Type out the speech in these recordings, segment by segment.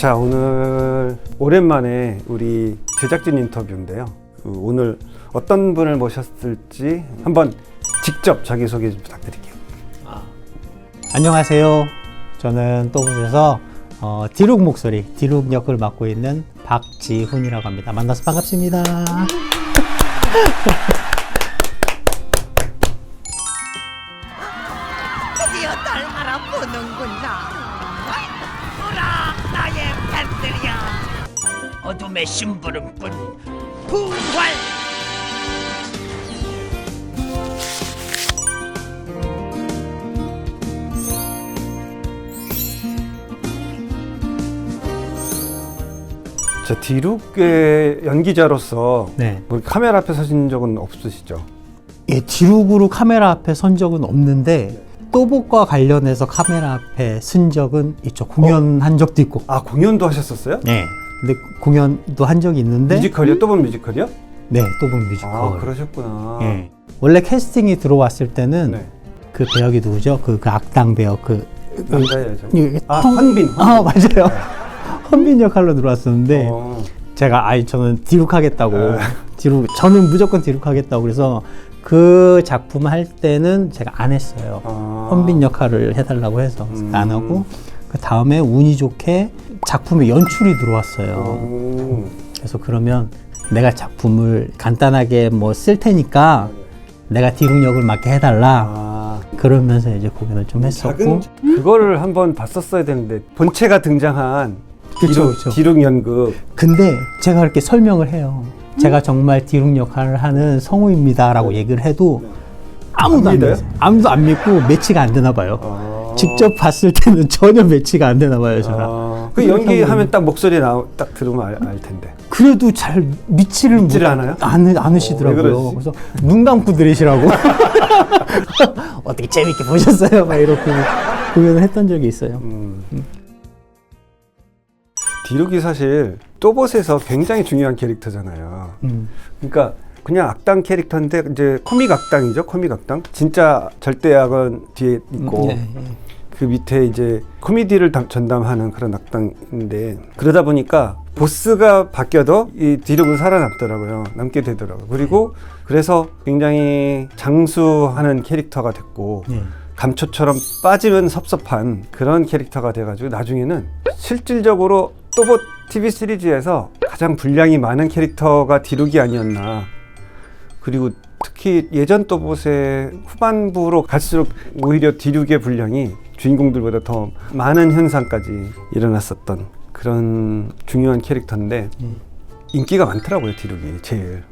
자, 오늘 오랜만에 우리 제작진 인터뷰인데요. 오늘 어떤 분을 모셨을지 한번 직접 자기소개 좀 부탁드릴게요. 안녕하세요. 저는 또봇에서 디룩 목소리, 디룩 역을 맡고 있는 박지훈이라고 합니다. 만나서 반갑습니다. 드디어 날 알아보는구나. 오라 나의 팬들이야. 어둠의 심부름꾼 부활. 자, 디룩의 연기자로서 네. 뭐 카메라 앞에 서신 적은 없으시죠? 예, 디룩으로 카메라 앞에 선 적은 없는데 또봇과 관련해서 카메라 앞에 쓴 적은 있죠. 공연한 적도 있고. 아, 공연도 하셨었어요? 네. 근데 공연도 한 적이 있는데. 뮤지컬이요? 또봇 뮤지컬이요? 네, 또봇 뮤지컬. 아, 그러셨구나. 예. 원래 캐스팅이 들어왔을 때는 네. 그 배역이 누구죠? 그 악당 배역 남자예요. 아, 통- 헌빈. 아, 맞아요. 헌빈 역할로 들어왔었는데 제가 저는 디룩하겠다고 저는 무조건 디룩하겠다고 그래서 그 작품 할 때는 제가 안 했어요. 헌빈 역할을 해달라고 해서 안 하고 그 다음에 운이 좋게 작품에 연출이 들어왔어요. 그래서 그러면 내가 작품을 간단하게 뭐 쓸 테니까 내가 디룩 역을 맡게 해달라. 그러면서 이제 공연을 좀 했었고. 그거를 한번 봤었어야 되는데 본체가 등장한 그쵸. 디룩 연극. 근데 제가 그렇게 설명을 해요. 제가 정말 디룩 역할을 하는 성우입니다라고 얘기를 해도 아무도 안 믿어요. 아무도 안 믿고 매치가 안 되나 봐요. 직접 봤을 때는 전혀 매치가 안 되나 봐요, 저랑. 그 연기하면 딱 목소리 딱 들으면 알 텐데. 그래도 잘 믿지를 않아요? 않으시더라고요. 그래서 눈 감고 들으시라고. 어떻게 재밌게 보셨어요? 막 이렇게 공연을 했던 적이 있어요. 디룩이 사실 또봇에서 굉장히 중요한 캐릭터잖아요. 그러니까 그냥 악당 캐릭터인데 이제 코믹 악당이죠. 코믹 악당. 진짜 절대악은 뒤에 있고 그 밑에 이제 코미디를 전담하는 그런 악당인데 그러다 보니까 보스가 바뀌어도 이 디룩은 살아남더라고요. 남게 되더라고요. 그리고 그래서 굉장히 장수하는 캐릭터가 됐고 감초처럼 빠지면 섭섭한 그런 캐릭터가 돼가지고 나중에는 실질적으로 또봇 TV 시리즈에서 가장 분량이 많은 캐릭터가 디룩이 아니었나. 그리고 특히 예전 또봇의 후반부로 갈수록 오히려 디룩의 분량이 주인공들보다 더 많은 현상까지 일어났었던 그런 중요한 캐릭터인데 인기가 많더라고요. 디룩이 제일.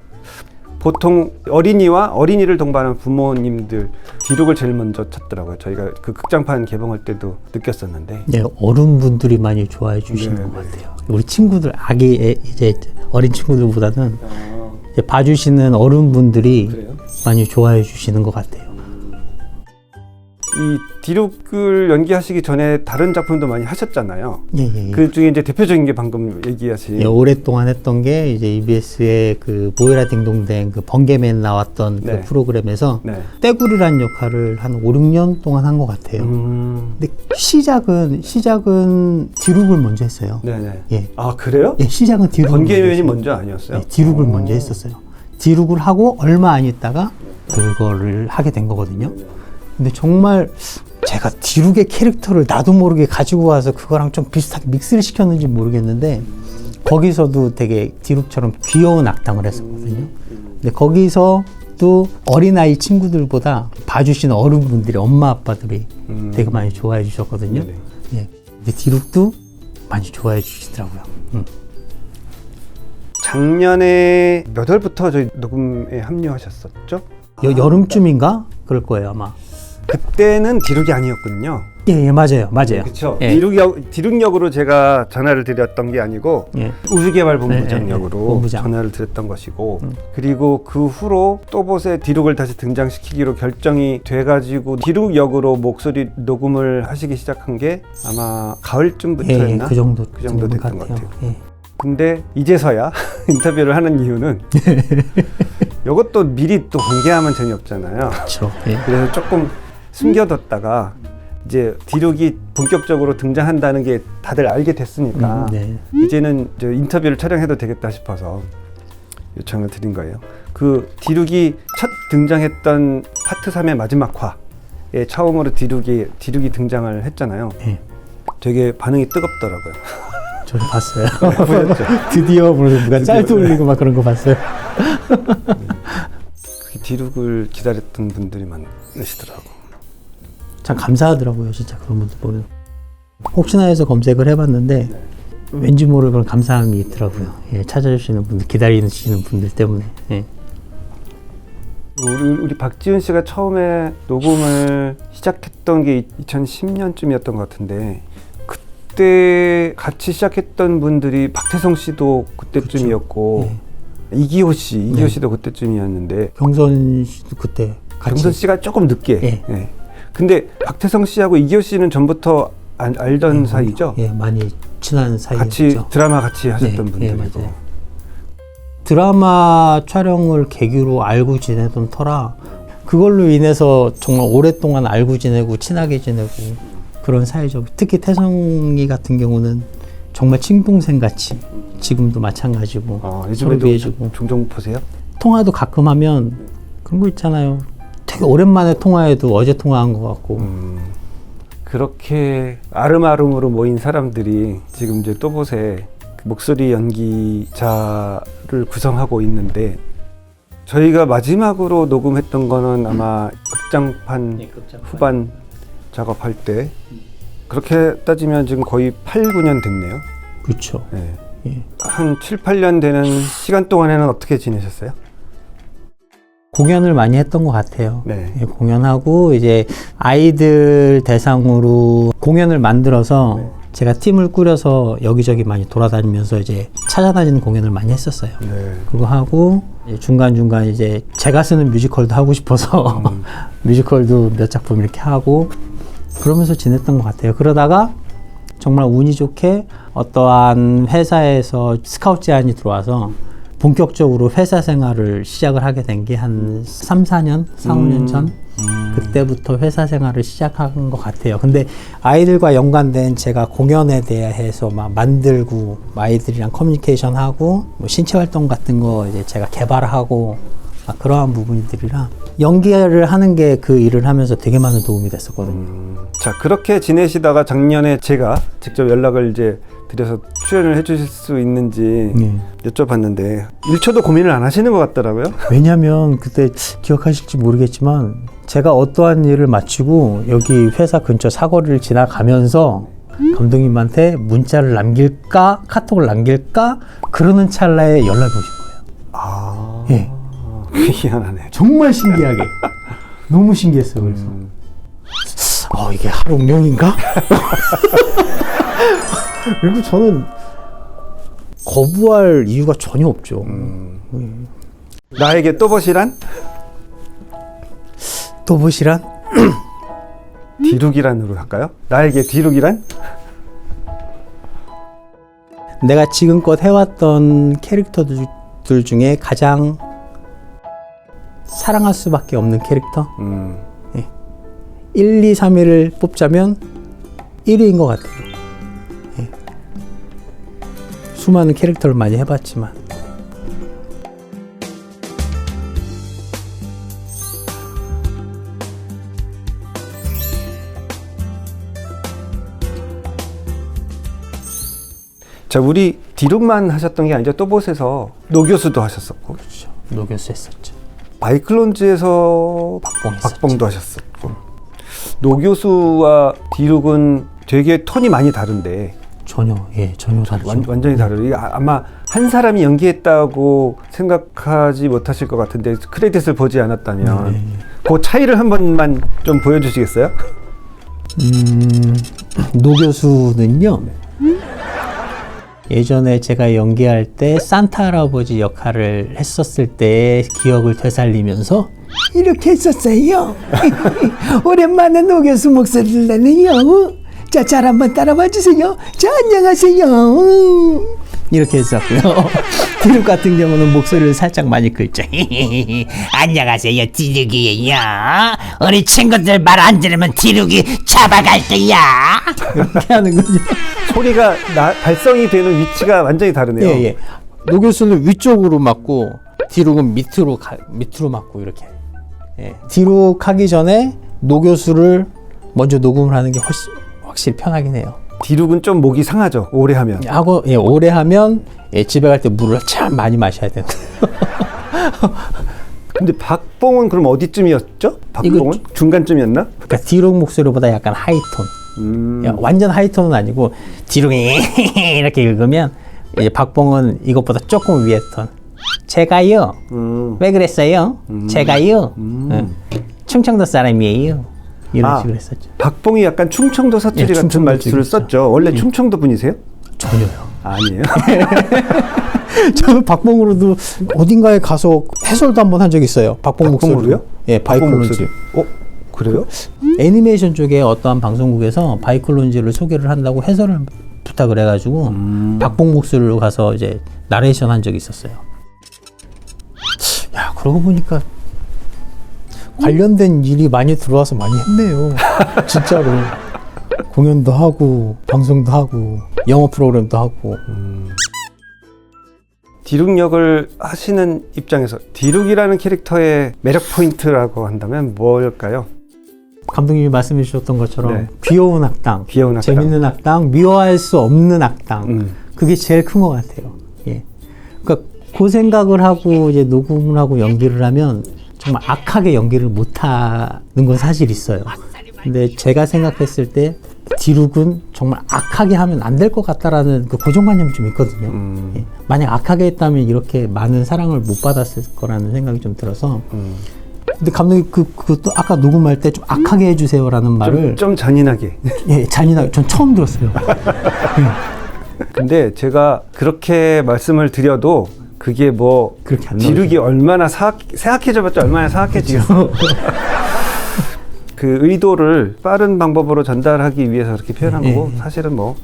보통 어린이를 동반한 부모님들 디룩을 제일 먼저 찾더라고요. 저희가 그 극장판 개봉할 때도 느꼈었는데. 네, 어른분들이 많이 좋아해 주시는 것 같아요. 우리 친구들, 이제 어린 친구들보다는 이제 봐주시는 어른분들이 그래요? 많이 좋아해 주시는 것 같아요. 이 디룩을 연기하시기 전에 다른 작품도 많이 하셨잖아요. 예. 그 중에 이제 대표적인 게 방금 얘기하신. 예, 오랫동안 했던 게 이제 EBS의 그 모여라 딩동댕 그 번개맨 나왔던 그 프로그램에서 떼구리란 역할을 한 5, 6년 동안 한 것 같아요. 근데 시작은 디룩을 먼저 했어요. 네네. 예. 아, 그래요? 예, 시작은 디룩을 번개맨이 먼저 아니었어요? 네, 디룩을 먼저 했었어요. 디룩을 하고 얼마 안 있다가 그거를 하게 된 거거든요. 근데 정말 제가 디룩의 캐릭터를 나도 모르게 가지고 와서 그거랑 좀 비슷하게 믹스를 시켰는지 모르겠는데 거기서도 되게 디룩처럼 귀여운 악당을 했었거든요. 근데 거기서 또 어린아이 친구들보다 봐주시는 어른분들이 엄마 아빠들이 되게 많이 좋아해 주셨거든요. 예. 근데 디룩도 많이 좋아해 주시더라고요. 작년에 몇 월부터 저희 녹음에 합류하셨었죠? 여름쯤인가? 그럴 거예요, 아마. 그때는 디룩이 아니었군요. 예, 맞아요. 그렇죠. 예. 디룩 역으로 제가 전화를 드렸던 게 아니고 우주개발본부장 역으로 전화를 드렸던 것이고 그리고 그 후로 또봇의 디룩을 다시 등장시키기로 결정이 돼가지고 디룩 역으로 목소리 녹음을 하시기 시작한 게 아마 가을쯤부터였나? 그 정도 됐던 것 같아요. 근데 이제서야 인터뷰를 하는 이유는 이것도 미리 또 공개하면 재미없잖아요. 그렇죠. 그래서 조금 숨겨뒀다가 이제 디룩이 본격적으로 등장한다는 게 다들 알게 됐으니까 네. 이제는 저 인터뷰를 촬영해도 되겠다 싶어서 요청을 드린 거예요. 그 디룩이 첫 등장했던 파트 3의 마지막 화에 처음으로 디룩이 등장을 했잖아요. 네. 되게 반응이 뜨겁더라고요. 저도 봤어요. 보셨죠? 드디어 누가 짤도 올리고 막 그런 거 봤어요. 디룩을 기다렸던 분들이 많으시더라고. 참 감사하더라고요, 진짜 그런 분들 보면. 혹시나 해서 검색을 해봤는데 왠지 모를 그런 감사함이 있더라고요. 예, 찾아주시는 분들, 기다리시는 분들 때문에. 예. 우리 박지훈 씨가 처음에 녹음을 시작했던 게 2010년쯤이었던 것 같은데 그때 같이 시작했던 분들이 박태성 씨도 그때쯤이었고 그렇죠. 이기호 네. 씨도 그때쯤이었는데 경선 씨도 그때 같이. 경선 씨가 조금 늦게. 예. 예. 근데 박태성 씨하고 이기호 씨는 전부터 알던 사이죠? 예, 많이 친한 사이였죠. 같이 드라마 같이 하셨던 네, 분들이고. 예, 맞아요. 드라마 촬영을 계기로 알고 지내던 터라 그걸로 인해서 정말 오랫동안 알고 지내고 친하게 지내고 그런 사이죠. 특히 태성이 같은 경우는 정말 친동생 같이 지금도 마찬가지고 서로 요즘에도 비해주고 종종 보세요? 통화도 가끔 하면 그런 거 있잖아요. 되게 오랜만에 통화해도 어제 통화한 것 같고. 그렇게 아름아름으로 모인 사람들이 지금 이제 또봇의 목소리 연기자를 구성하고 있는데 저희가 마지막으로 녹음했던 거는 아마 극장판 후반 작업할 때 그렇게 따지면 지금 거의 8, 9년 됐네요. 그렇죠. 네. 예. 한 7, 8년 되는 시간 동안에는 어떻게 지내셨어요? 공연을 많이 했던 것 같아요. 네. 예, 공연하고 이제 아이들 대상으로 공연을 만들어서 네. 제가 팀을 꾸려서 여기저기 많이 돌아다니면서 이제 찾아다니는 공연을 많이 했었어요. 네. 그거 하고 중간중간 이제 제가 쓰는 뮤지컬도 하고 싶어서 뮤지컬도 몇 작품 이렇게 하고 그러면서 지냈던 것 같아요. 그러다가 정말 운이 좋게 어떠한 회사에서 스카우트 제안이 들어와서 본격적으로 회사 생활을 시작을 하게 된 게 한 3, 4년, 4, 5년 전 그때부터 회사 생활을 시작한 것 같아요. 근데 아이들과 연관된 제가 공연에 대해서 막 만들고 아이들이랑 커뮤니케이션하고 뭐 신체 활동 같은 거 이제 제가 개발하고 막 그러한 부분들이라 연기를 하는 게 그 일을 하면서 되게 많은 도움이 됐었거든요. 자, 그렇게 지내시다가 작년에 제가 직접 연락을 이제 드려서 출연을 해주실 수 있는지 여쭤봤는데 1초도 고민을 안 하시는 것 같더라고요. 왜냐면 그때 기억하실지 모르겠지만 제가 어떠한 일을 마치고 여기 회사 근처 사거리를 지나가면서 감독님한테 문자를 남길까 카톡을 남길까 그러는 찰나에 연락이 오신 거예요. 아, 예. 희한하네. 정말 신기하게 너무 신기했어요. 그래서 이게 하루 운명인가? 그리고 저는 거부할 이유가 전혀 없죠. 나에게 또봇이란? 또봇이란? 디룩이란으로 할까요? 나에게 디룩이란? 내가 지금껏 해왔던 캐릭터들 중에 가장 사랑할 수밖에 없는 캐릭터? 1, 2, 3위를 뽑자면 1위인 것 같아요. 예. 수많은 캐릭터를 많이 해봤지만 자, 우리 디룩만 하셨던 게 아니죠. 또봇에서 노교수도 하셨었고, 그렇죠. 노교수 했었죠. 바이클론즈에서 박봉도 하셨었고, 노교수와 디룩은 되게 톤이 많이 다른데 전혀 다르죠. 완전히 다르죠. 아마 한 사람이 연기했다고 생각하지 못하실 것 같은데 크레딧을 보지 않았다면 그 차이를 한 번만 좀 보여주시겠어요? 노교수는요. 예전에 제가 연기할 때 산타 할아버지 역할을 했었을 때의 기억을 되살리면서 이렇게 했었어요. 오랜만에 노교수 목소리를 내네요. 자, 잘 한번 따라와 주세요. 자, 안녕하세요. 이렇게 했었고요. 디룩 같은 경우는 목소리를 살짝 많이 긁죠. 안녕하세요, 디룩이에요. 우리 친구들 말 안 들으면 디룩이 잡아갈 거야. 이렇게 하는 거죠. 소리가 발성이 되는 위치가 완전히 다르네요. 예. 노교수는 위쪽으로 맞고 디룩은 밑으로 맞고 이렇게. 예. 디룩 하기 전에 노교수를 먼저 녹음을 하는 게 확실히 편하긴 해요. 디룩은 좀 목이 상하죠. 오래 하면. 하고 오래 하면 집에 갈 때 물을 참 많이 마셔야 돼요. 근데 박봉은 그럼 어디쯤이었죠? 박봉은 중간쯤이었나? 그러니까 디룩 목소리보다 약간 하이톤. 완전 하이톤은 아니고 디룩이 이렇게 읽으면 이제 박봉은 이것보다 조금 위에 톤. 제가요. 왜 그랬어요? 제가요. 충청도 사람이에요. 이런 식으로 했었죠. 박봉이 약간 충청도 사투리 같은 말투를 썼죠. 원래 충청도 분이세요? 전혀요. 아니에요. 저는 박봉으로도 어딘가에 가서 해설도 한번 한 적 있어요. 박봉 목소리로요? 예, 바이클론즈. 그래요? 애니메이션 쪽에 어떠한 방송국에서 바이클론즈를 소개를 한다고 해설을 부탁을 해가지고 박봉 목소리로 가서 이제 나레이션 한 적이 있었어요. 야, 그러고 보니까 관련된 일이 많이 들어와서 많이 했네요. 진짜로. 공연도 하고 방송도 하고 영어 프로그램도 하고. 디룩 역을 하시는 입장에서 디룩이라는 캐릭터의 매력 포인트라고 한다면 뭘까요? 감독님이 말씀해 주셨던 것처럼 네. 귀여운 악당, 재밌는 악당, 미워할 수 없는 악당. 그게 제일 큰 것 같아요. 예. 그러니까 그 생각을 하고 이제 녹음을 하고 연기를 하면 정말 악하게 연기를 못하는 건 사실 있어요. 근데 제가 생각했을 때 디룩은 정말 악하게 하면 안 될 것 같다라는 그 고정관념이 좀 있거든요. 예. 만약 악하게 했다면 이렇게 많은 사랑을 못 받았을 거라는 생각이 좀 들어서. 근데 감독이 그것도 아까 녹음할 때 좀 악하게 해주세요라는 말을 좀 잔인하게. 예, 잔인하게. 전 처음 들었어요. 예. 근데 제가 그렇게 말씀을 드려도 그게 뭐 그렇게 안 디룩이 얼마나 사악해져봤자 얼마나 사악해지겠어. 그 의도를 빠른 방법으로 전달하기 위해서 그렇게 표현한 거고 사실은 뭐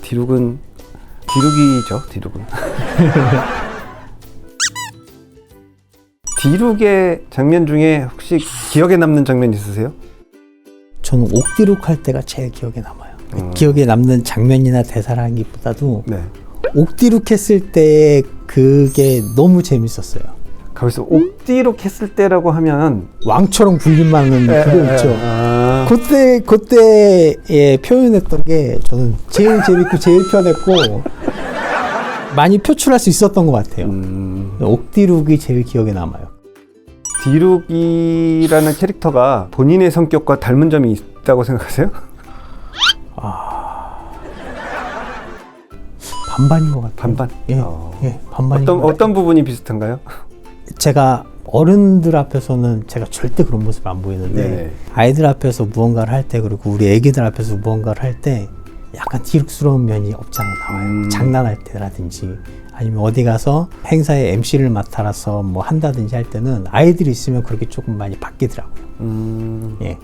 디룩은 디룩이죠. 디룩은. 디룩의 장면 중에 혹시 기억에 남는 장면 있으세요? 저는 옥디룩 할 때가 제일 기억에 남아요. 기억에 남는 장면이나 대사라기보다도 네. 옥디룩 했을 때 그게 너무 재밌었어요. 거기서 옥디룩 했을 때라고 하면 왕처럼 군림하는 그거 있죠. 그때 표현했던 게 저는 제일 재밌고 제일 편했고 많이 표출할 수 있었던 것 같아요. 옥디룩이 제일 기억에 남아요. 디룩이라는 캐릭터가 본인의 성격과 닮은 점이 있다고 생각하세요? 반반인 것 같아요. 반반? 예, 반반인 것 같아요. 어떤 부분이 비슷한가요? 제가 어른들 앞에서는 제가 절대 그런 모습을 안 보이는데 네네. 아이들 앞에서 무언가를 할 때 그리고 우리 애기들 앞에서 무언가를 할 때 약간 디룩스러운 면이 없지 않아 나와요. 장난할 때라든지 아니면 어디 가서 행사에 MC를 맡아서 뭐 한다든지 할 때는 아이들이 있으면 그렇게 조금 많이 바뀌더라고요. 예.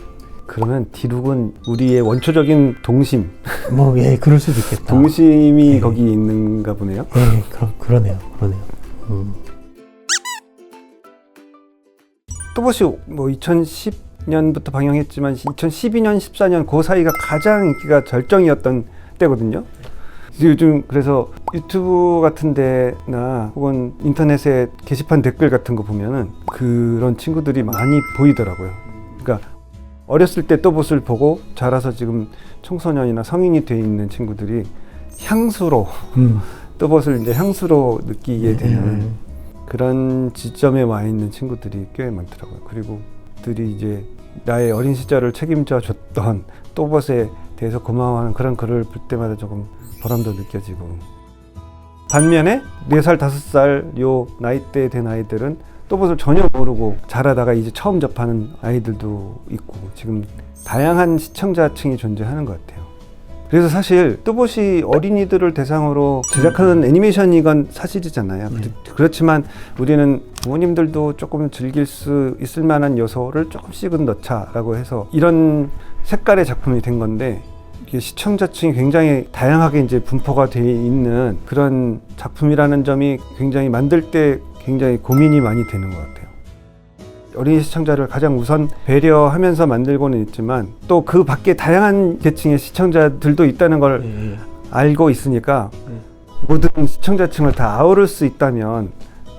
그러면 디룩은 우리의 원초적인 동심. 뭐, 예, 그럴 수도 있겠다. 동심이 거기 있는가 보네요. 예, 그러네요. 또봇이 뭐 2010년부터 방영했지만 2012년, 14년 그 사이가 가장 인기가 절정이었던 때거든요. 요즘 그래서 유튜브 같은 데나 혹은 인터넷에 게시판 댓글 같은 거 보면은 그런 친구들이 많이 보이더라고요. 그러니까 어렸을 때 또봇을 보고 자라서 지금 청소년이나 성인이 돼 있는 친구들이 향수로 또봇을 이제 향수로 느끼게 되는 그런 지점에 와 있는 친구들이 꽤 많더라고요. 그리고 그들이 이제 나의 어린 시절을 책임져 줬던 또봇에 대해서 고마워하는 그런 글을 볼 때마다 조금 보람도 느껴지고, 반면에 4살, 5살 요 나이대에 된 아이들은 또봇을 전혀 모르고 자라다가 이제 처음 접하는 아이들도 있고, 지금 다양한 시청자층이 존재하는 것 같아요. 그래서 사실 또봇이 어린이들을 대상으로 제작하는 애니메이션이건 사실이잖아요. 그렇지만 우리는 부모님들도 조금 즐길 수 있을 만한 요소를 조금씩은 넣자라고 해서 이런 색깔의 작품이 된 건데, 이게 시청자층이 굉장히 다양하게 이제 분포가 되어 있는 그런 작품이라는 점이 굉장히 만들 때 굉장히 고민이 많이 되는 것 같아요. 어린이 시청자를 가장 우선 배려하면서 만들고는 있지만 또 그 밖에 다양한 계층의 시청자들도 있다는 걸 알고 있으니까 모든 시청자층을 다 아우를 수 있다면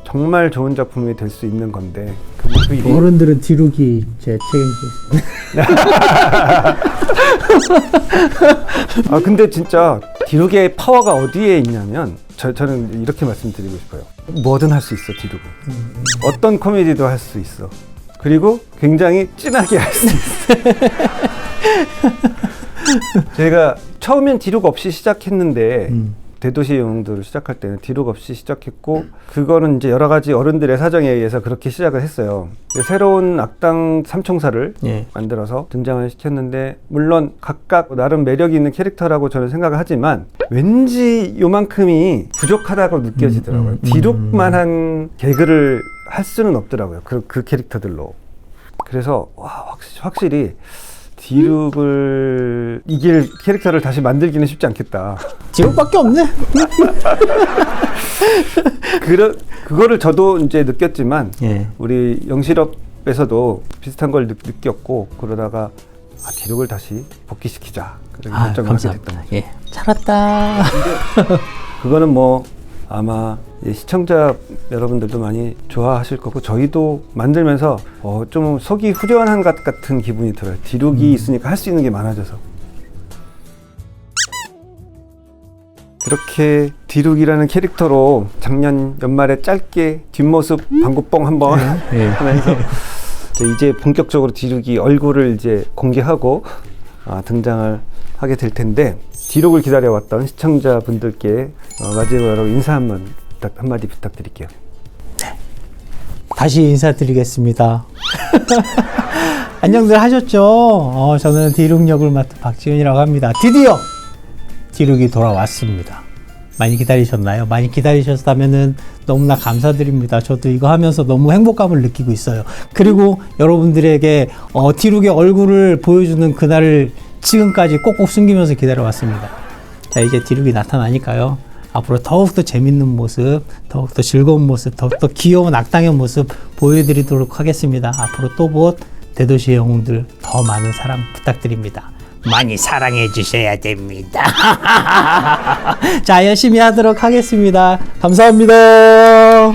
정말 좋은 작품이 될 수 있는 건데 그 일이 어른들은 뒤룩이 제 책임지겠습니다. 아 근데 진짜 디룩의 파워가 어디에 있냐면 저는 이렇게 말씀드리고 싶어요. 뭐든 할 수 있어 디룩은. 어떤 코미디도 할 수 있어. 그리고 굉장히 진하게 할 수 있어. 제가 처음엔 디룩 없이 시작했는데 대도시 영웅들을 시작할 때는 디룩 없이 시작했고 그거는 이제 여러 가지 어른들의 사정에 의해서 그렇게 시작을 했어요. 새로운 악당 삼총사를 만들어서 등장을 시켰는데 물론 각각 나름 매력이 있는 캐릭터라고 저는 생각을 하지만 왠지 요만큼이 부족하다고 느껴지더라고요. 디룩만한 개그를 할 수는 없더라고요. 그 캐릭터들로. 그래서 와, 확실히 디룩을 이길 캐릭터를 다시 만들기는 쉽지 않겠다. 디룩밖에 없네. 그거를 저도 이제 느꼈지만 예. 우리 영실업에서도 비슷한 걸 느꼈고 그러다가 디룩을 다시 복귀시키자 그런 결정을 하게 됐던 거죠. 예. 잘했다. 그거는 뭐 아마 시청자 여러분들도 많이 좋아하실 거고 저희도 만들면서 좀 속이 후련한 것 같은 기분이 들어요. 디룩이 있으니까 할 수 있는 게 많아져서. 그렇게 디룩이라는 캐릭터로 작년 연말에 짧게 뒷모습 방구뽕 한번 하면서 이제 본격적으로 디룩이 얼굴을 이제 공개하고 등장을 하게 될 텐데 디룩을 기다려왔던 시청자분들께 마지막으로 인사 한마디 부탁드릴게요. 네. 다시 인사드리겠습니다. 안녕들 하셨죠? 저는 디룩 역을 맡은 박지훈이라고 합니다. 드디어 디룩이 돌아왔습니다. 많이 기다리셨나요? 많이 기다리셨다면은 너무나 감사드립니다. 저도 이거 하면서 너무 행복감을 느끼고 있어요. 그리고 여러분들에게 디룩의 얼굴을 보여주는 그날을 지금까지 꼭꼭 숨기면서 기다려왔습니다. 자, 이제 디룩이 나타나니까요. 앞으로 더욱더 재밌는 모습, 더욱더 즐거운 모습, 더욱더 귀여운 악당의 모습 보여드리도록 하겠습니다. 앞으로 또 봇 대도시의 영웅들 더 많은 사랑 부탁드립니다. 많이 사랑해 주셔야 됩니다. 자, 열심히 하도록 하겠습니다. 감사합니다.